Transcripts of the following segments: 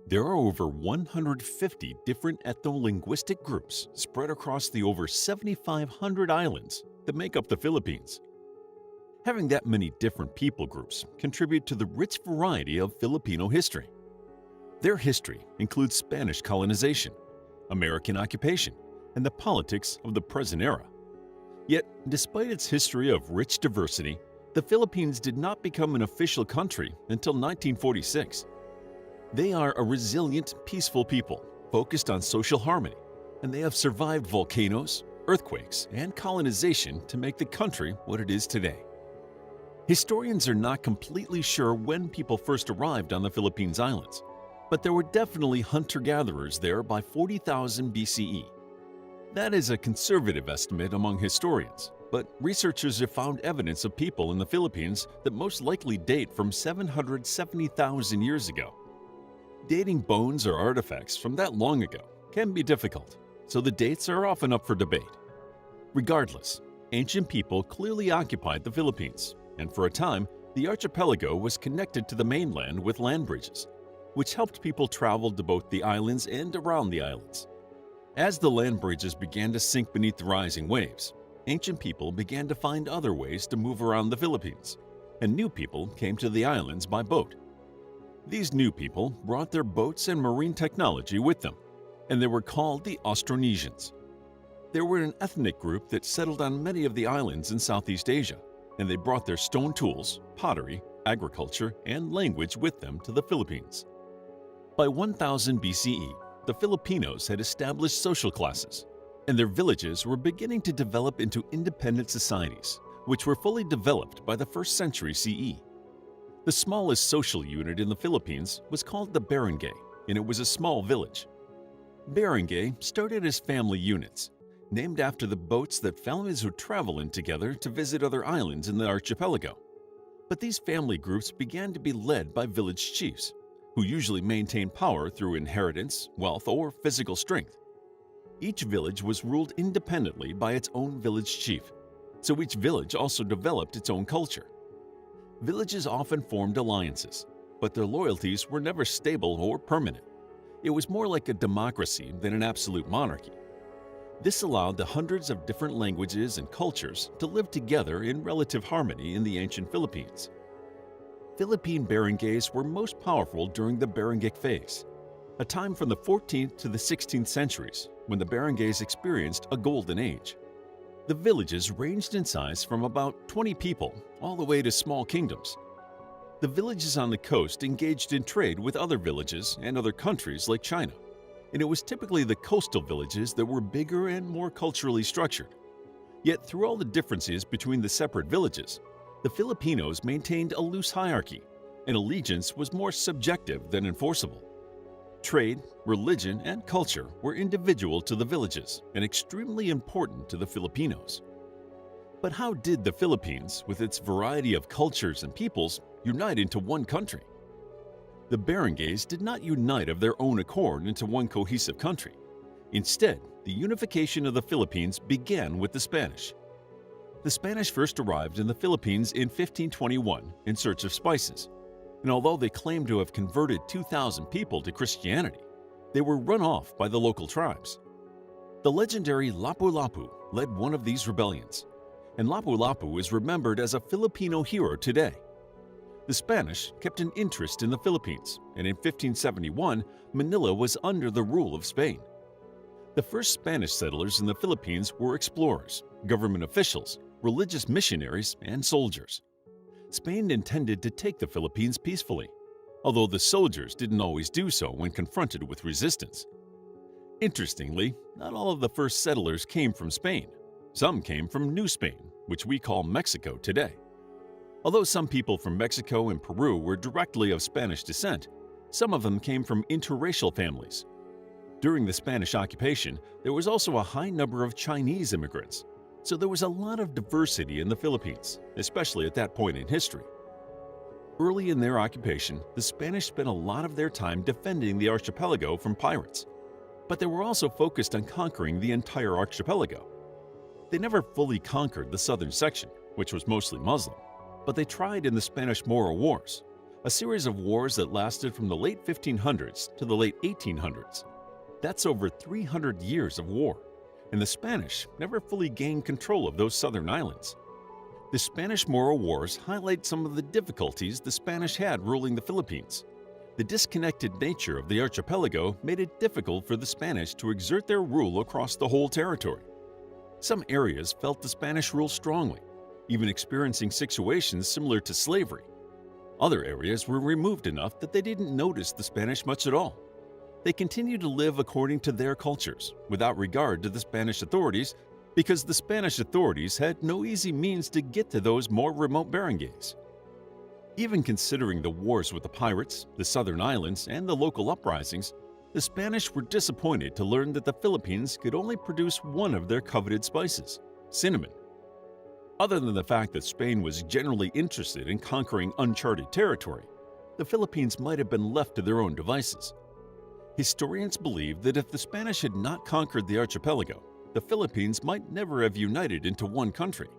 There are over 150 different ethno-linguistic groups spread across the over 7,500 islands that make up the Philippines. Having that many different people groups contribute to the rich variety of Filipino history. Their history includes Spanish colonization, American occupation, and the politics of the present era. Yet, despite its history of rich diversity, the Philippines did not become an official country until 1946. They are a resilient, peaceful people focused on social harmony, and they have survived volcanoes, earthquakes, and colonization to make the country what it is today. Historians are not completely sure when people first arrived on the Philippines Islands, but there were definitely hunter-gatherers there by 40,000 BCE. That is a conservative estimate among historians, but researchers have found evidence of people in the Philippines that most likely date from 770,000 years ago. Dating bones or artifacts from that long ago can be difficult, so the dates are often up for debate. Regardless, ancient people clearly occupied the Philippines, and for a time, the archipelago was connected to the mainland with land bridges, which helped people travel to both the islands and around the islands. As the land bridges began to sink beneath the rising waves, ancient people began to find other ways to move around the Philippines, and new people came to the islands by boat. These new people brought their boats and marine technology with them, and they were called the Austronesians. They were an ethnic group that settled on many of the islands in Southeast Asia, and they brought their stone tools, pottery, agriculture, and language with them to the Philippines. By 1000 BCE, the Filipinos had established social classes, and their villages were beginning to develop into independent societies, which were fully developed by the 1st century CE. The smallest social unit in the Philippines was called the barangay, and it was a small village. Barangay started as family units, named after the boats that families would travel in together to visit other islands in the archipelago. But these family groups began to be led by village chiefs, who usually maintained power through inheritance, wealth, or physical strength. Each village was ruled independently by its own village chief, so each village also developed its own culture. Villages often formed alliances, but their loyalties were never stable or permanent. It was more like a democracy than an absolute monarchy. This allowed the hundreds of different languages and cultures to live together in relative harmony in the ancient Philippines. Philippine barangays were most powerful during the Barangay phase, a time from the 14th to the 16th centuries when the barangays experienced a golden age. The villages ranged in size from about 20 people all the way to small kingdoms. The villages on the coast engaged in trade with other villages and other countries like China, and it was typically the coastal villages that were bigger and more culturally structured. Yet through all the differences between the separate villages, the Filipinos maintained a loose hierarchy, and allegiance was more subjective than enforceable. Trade, religion, and culture were individual to the villages and extremely important to the Filipinos. But how did the Philippines, with its variety of cultures and peoples, unite into one country? The barangays did not unite of their own accord into one cohesive country. Instead, the unification of the Philippines began with the Spanish. The Spanish first arrived in the Philippines in 1521 in search of spices, and although they claimed to have converted 2,000 people to Christianity, they were run off by the local tribes. The legendary Lapu-Lapu led one of these rebellions, and Lapu-Lapu is remembered as a Filipino hero today. The Spanish kept an interest in the Philippines, and in 1571, Manila was under the rule of Spain. The first Spanish settlers in the Philippines were explorers, government officials, religious missionaries, and soldiers. Spain intended to take the Philippines peacefully, although the soldiers didn't always do so when confronted with resistance. Interestingly, not all of the first settlers came from Spain. Some came from New Spain, which we call Mexico today. Although some people from Mexico and Peru were directly of Spanish descent, some of them came from interracial families. During the Spanish occupation, there was also a high number of Chinese immigrants, so there was a lot of diversity in the Philippines, especially at that point in history. Early in their occupation, the Spanish spent a lot of their time defending the archipelago from pirates, but they were also focused on conquering the entire archipelago. They never fully conquered the southern section, which was mostly Muslim, but they tried in the Spanish-Moro Wars, a series of wars that lasted from the late 1500s to the late 1800s. That's over 300 years of war, and the Spanish never fully gained control of those southern islands. The Spanish-Moro Wars highlight some of the difficulties the Spanish had ruling the Philippines. The disconnected nature of the archipelago made it difficult for the Spanish to exert their rule across the whole territory. Some areas felt the Spanish rule strongly, even experiencing situations similar to slavery. Other areas were removed enough that they didn't notice the Spanish much at all. They continued to live according to their cultures, without regard to the Spanish authorities, because the Spanish authorities had no easy means to get to those more remote barangays. Even considering the wars with the pirates, the southern islands, and the local uprisings, the Spanish were disappointed to learn that the Philippines could only produce one of their coveted spices, cinnamon. Other than the fact that Spain was generally interested in conquering uncharted territory, the Philippines might have been left to their own devices. Historians believe that if the Spanish had not conquered the archipelago, the Philippines might never have united into one country.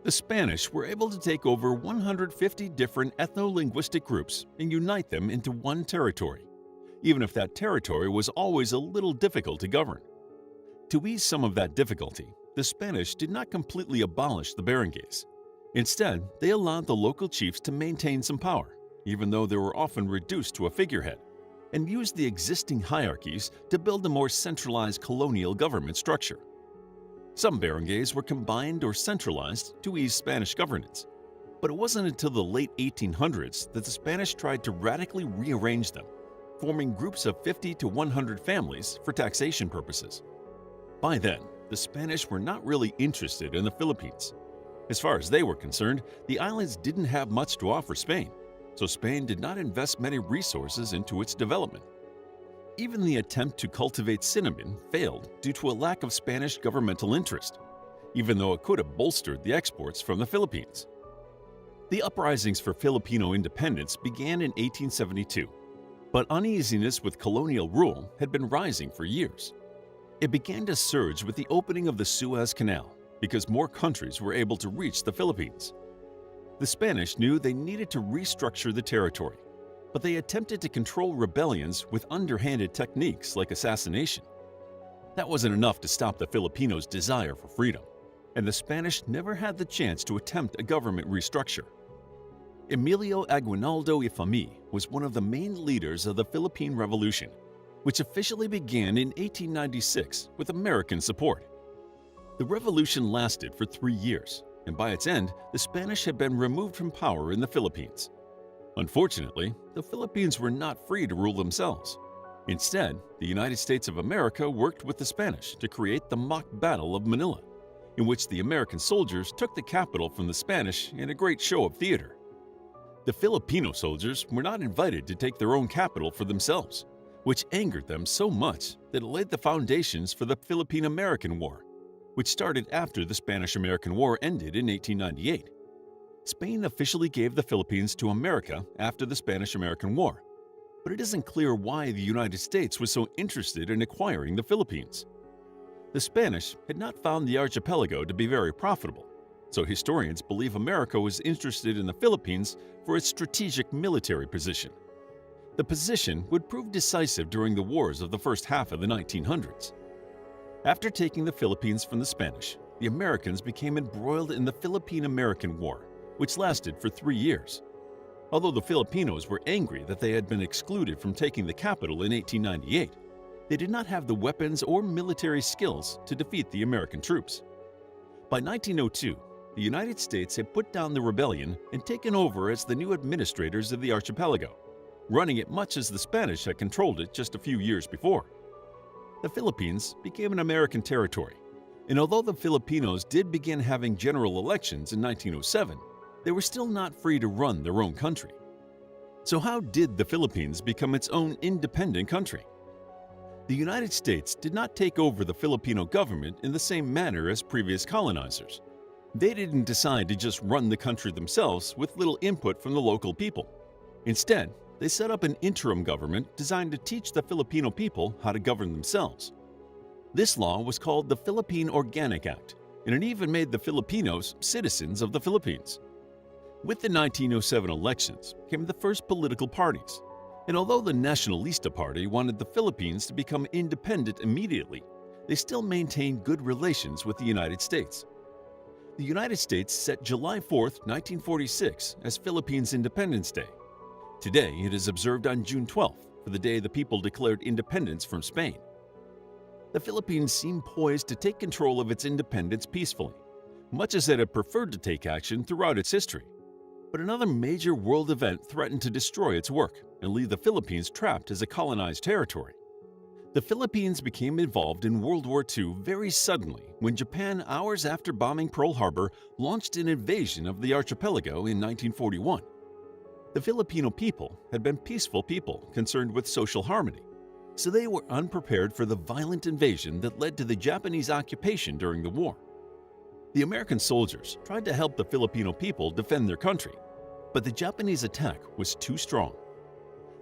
The Spanish were able to take over 150 different ethno-linguistic groups and unite them into one territory, even if that territory was always a little difficult to govern. To ease some of that difficulty, the Spanish did not completely abolish the barangays. Instead, they allowed the local chiefs to maintain some power, even though they were often reduced to a figurehead, and used the existing hierarchies to build a more centralized colonial government structure. Some barangays were combined or centralized to ease Spanish governance, but it wasn't until the late 1800s that the Spanish tried to radically rearrange them, forming groups of 50 to 100 families for taxation purposes. By then, the Spanish were not really interested in the Philippines. As far as they were concerned, the islands didn't have much to offer Spain, so Spain did not invest many resources into its development. Even the attempt to cultivate cinnamon failed due to a lack of Spanish governmental interest, even though it could have bolstered the exports from the Philippines. The uprisings for Filipino independence began in 1872, but uneasiness with colonial rule had been rising for years. It began to surge with the opening of the Suez Canal because more countries were able to reach the Philippines. The Spanish knew they needed to restructure the territory, but they attempted to control rebellions with underhanded techniques like assassination. That wasn't enough to stop the Filipinos' desire for freedom, and the Spanish never had the chance to attempt a government restructure. Emilio Aguinaldo y Fami was one of the main leaders of the Philippine Revolution, which officially began in 1896 with American support. The revolution lasted for 3 years, and by its end, the Spanish had been removed from power in the Philippines. Unfortunately, the Philippines were not free to rule themselves. Instead, the United States of America worked with the Spanish to create the Mock Battle of Manila, in which the American soldiers took the capital from the Spanish in a great show of theater. The Filipino soldiers were not invited to take their own capital for themselves, which angered them so much that it laid the foundations for the Philippine-American War, which started after the Spanish-American War ended in 1898. Spain officially gave the Philippines to America after the Spanish-American War, but it isn't clear why the United States was so interested in acquiring the Philippines. The Spanish had not found the archipelago to be very profitable, so historians believe America was interested in the Philippines for its strategic military position. The position would prove decisive during the wars of the first half of the 1900s. After taking the Philippines from the Spanish, the Americans became embroiled in the Philippine-American War, which lasted for 3 years. Although the Filipinos were angry that they had been excluded from taking the capital in 1898, they did not have the weapons or military skills to defeat the American troops. By 1902, the United States had put down the rebellion and taken over as the new administrators of the archipelago, running it much as the Spanish had controlled it just a few years before. The Philippines became an American territory, and although the Filipinos did begin having general elections in 1907, they were still not free to run their own country. So how did the Philippines become its own independent country? The United States did not take over the Filipino government in the same manner as previous colonizers. They didn't decide to just run the country themselves with little input from the local people. Instead, they set up an interim government designed to teach the Filipino people how to govern themselves. This law was called the Philippine Organic Act, and it even made the Filipinos citizens of the Philippines. With the 1907 elections came the first political parties, and although the Nacionalista Party wanted the Philippines to become independent immediately, they still maintained good relations with the United States. The United States set July 4, 1946 as Philippines Independence Day. Today, it is observed on June 12th for the day the people declared independence from Spain. The Philippines seemed poised to take control of its independence peacefully, much as it had preferred to take action throughout its history. But another major world event threatened to destroy its work and leave the Philippines trapped as a colonized territory. The Philippines became involved in World War II very suddenly when Japan, hours after bombing Pearl Harbor, launched an invasion of the archipelago in 1941. The Filipino people had been peaceful people concerned with social harmony, so they were unprepared for the violent invasion that led to the Japanese occupation during the war. The American soldiers tried to help the Filipino people defend their country, but the Japanese attack was too strong.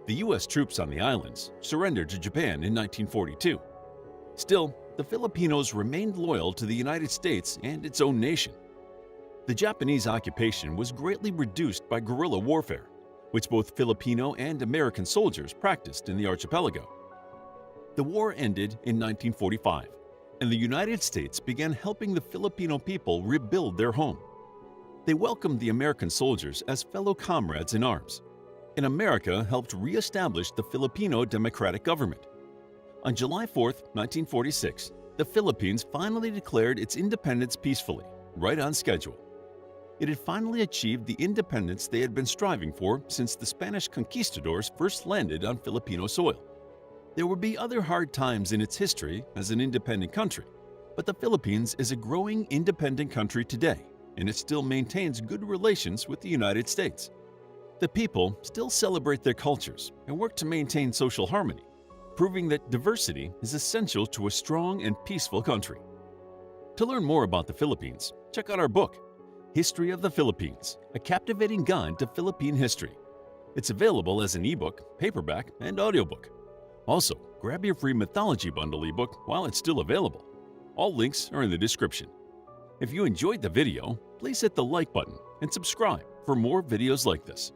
The U.S. troops on the islands surrendered to Japan in 1942. Still, the Filipinos remained loyal to the United States and its own nation. The Japanese occupation was greatly reduced by guerrilla warfare, which both Filipino and American soldiers practiced in the archipelago. The war ended in 1945, and the United States began helping the Filipino people rebuild their home. They welcomed the American soldiers as fellow comrades in arms, and America helped re-establish the Filipino democratic government. On July 4, 1946, the Philippines finally declared its independence peacefully, right on schedule. It had finally achieved the independence they had been striving for since the Spanish conquistadors first landed on Filipino soil. There would be other hard times in its history as an independent country, but the Philippines is a growing independent country today, and it still maintains good relations with the United States. The people still celebrate their cultures and work to maintain social harmony, proving that diversity is essential to a strong and peaceful country. To learn more about the Philippines, check out our book, History of the Philippines, a captivating guide to Philippine history. It's available as an ebook, paperback, and audiobook. Also, grab your free Mythology Bundle ebook while it's still available. All links are in the description. If you enjoyed the video, please hit the like button and subscribe for more videos like this.